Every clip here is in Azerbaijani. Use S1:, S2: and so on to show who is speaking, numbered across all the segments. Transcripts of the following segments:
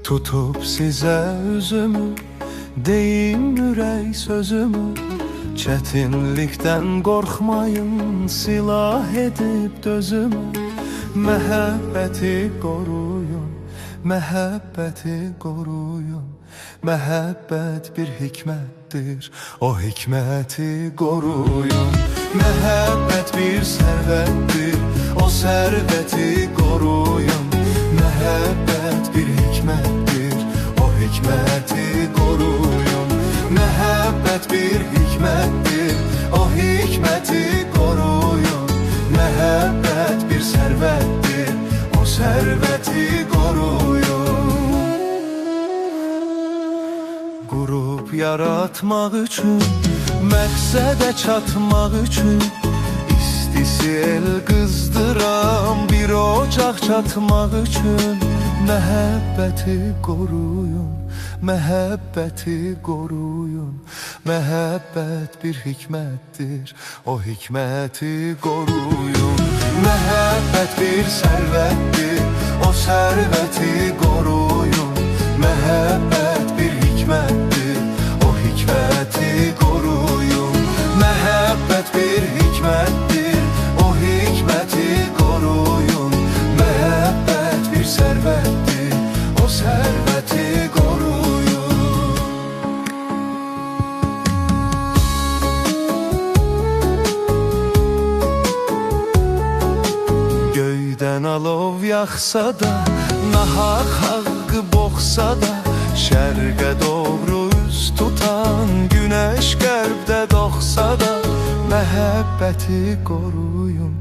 S1: Tutup sizə üzümü, deyim ürək sözümü. Çətinlikdən qorxmayın, silah edib dözümü. Məhəbbəti qoruyun, məhəbbəti qoruyun. Məhəbbət bir hikmətdir, o hikməti qoruyun. Məhəbbət bir sərvətdir, o sərvəti qoruyun. Məhəbbət bir hikmətdir, o hikməti qoruyun. Məhəbbət bir hikmətdir, o hikməti qoruyun. Məhəbbət bir sərvətdir, o sərvəti qoruyun. Qrup yaratmaq üçün, məqsədə çatmaq üçün, İstisi el qızdıran bir ocaq çatmaq üçün. Məhəbbəti qoruyun, məhəbbəti qoruyun. Məhəbbət bir hikmətdir, o hikməti qoruyun. Məhəbbət bir sərvətdir, o sərvəti qoruyun. Məhəbbət bir hikmətdir, o hikməti qoruyun. Məhəbbət bir hikmətdir, o hikməti qoruyun. Məhəbbət bir sərvətdir, o sərvəti qoruyun. Göydən alov yaxsa da, nahaq haqqı boxsa da, şərqə doğru üz tutan günəş qərbdə doğsa da, məhəbbəti qoruyun,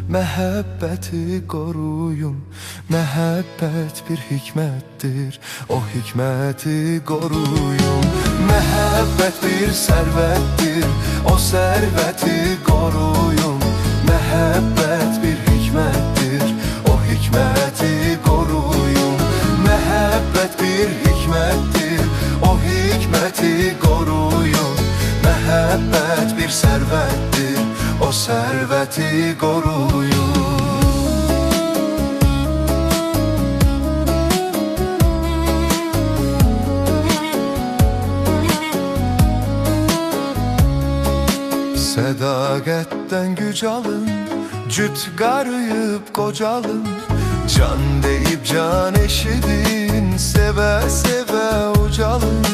S1: məhəbbəti qoruyun. Məhəbbət bir hikmətdir, o hikməti qoruyun. Məhəbbət bir sərvətdir, o sərvəti qoruyun. Məhəbbət bir hikmətdir, o hikməti qoruyun. Məhəbbət bir hikmətdir, o hikməti qoruyun. Məhəbbət bir sərvətdir, o sərvəti qoruyun. Sədaqətdən güc alın, cüt qarıyıb qocalın. Can deyib can eşidin, sevə-sevə ucalın.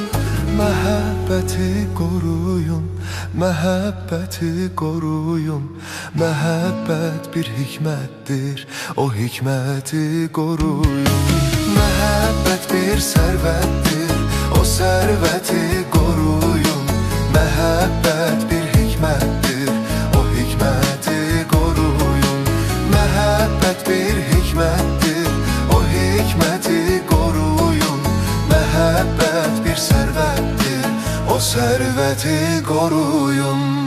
S1: Məhəbbəti qoruyun, məhəbbəti qoruyun. Məhəbbət bir hikmətdir, o hikməti qoruyun. Məhəbbət bir sərvətdir, o sərvəti qoruyun. Məhəbbət bir hikmətdir, o hikməti qoruyun. Məhəbbət bir hikmətdir, o hikməti qoruyun. Məhəbbət bir sərvətdir, o sərvəti qoruyun.